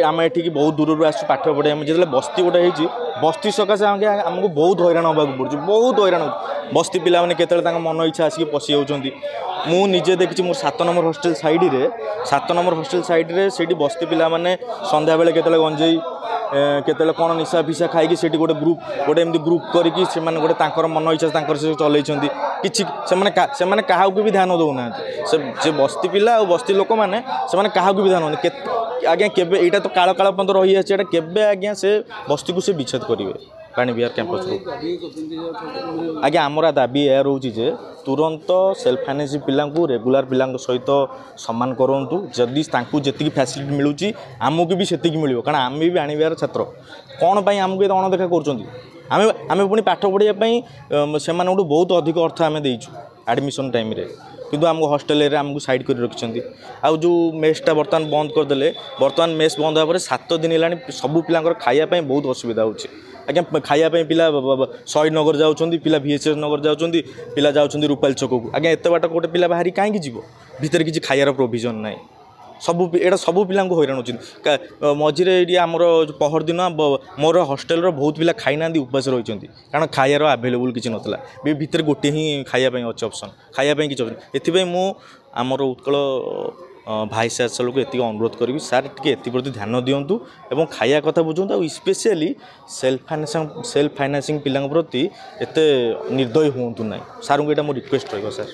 आम एठिक बहुत दूर आस पाठ पढ़े जो बस्ती गोटे होती बस्ती सकाशे आमको बहुत हैरान होगा पड़े बहुत हैरान हो बस्ती पिला मैंने केतले मन इच्छा आसिक पशि जाऊँच मुझे देखी मोर 7 नंबर हॉस्टल साइड्रे 7 नंबर हॉस्टल साइड्रे से बस्ती पिला माने संध्या बेले केतले गंजेई केतले कौन निशा फिशा खाई से गोटे ग्रुप गोटे एमती ग्रुप करके गोटे मन इच्छा से चलती कि क्या भी ध्यान दौना से बस्ती पिला और बस्ती लोक मैंने क्या भी ध्यान आज्ञा केबे एटा तो काल काल पर्यंत रही आछे एटा केबे आज्ञा से बस्ती को से विच्छेद करेंगे पानी बिहार कैंपस आज्ञा आमर दाबी यह रोचे जे तुरंत सेल्फ फाइनेंस पिला रेगुलर पिला सहित सम्मान करूँ जदि जी फैसिलिटी मिलूँ आमको भी से मिल कारण आम भी आणवार छात्र कौन पर आमको ये अणदेखा करें पुणी पाठ पढ़ाई से बहुत अधिक अर्थ आम देचु एडमिशन टाइम रे किंतु आमको हॉस्टेल रे आमको साइड कर रखिंट आउ जो मेसटा बर्तमान बंद करदे बर्तमान मेस बंद होगा 7 दिन है सबू पिला खायापी बहुत असुविधा होची आज्ञा खायापी पिला शहीद नगर जाऊँच पिला VSS नगर जाऊँच पिला जाऊँच रूपाली छक को आज्ञा एत बाट गोटे पिला बाहरी कहीं जीव भितर किसी खायार प्रोविजन ना सबू एटा सबू पिला हैरान हो मझे ये आमर पहर दिन मोर हॉस्टेल बहुत पिला खाई ना उपास रही कारण खायार आभेलेबुल किसी नाला भितर गोटे ही खायापी अच्छे ऑप्शन खायापी किसी ऑप्शन ये मुझ आमर उत्कल भाइस चांसलर को ये अनुरोध करी सार टे प्रति ध्यान दिंतु और खाया कथा बुझुँ और स्पेशली सेल्फ फाइनान्सिंग पिला प्रति एत निर्दय हूँ ना सार को यहाँ मो रिक्वेस्ट रहा सर।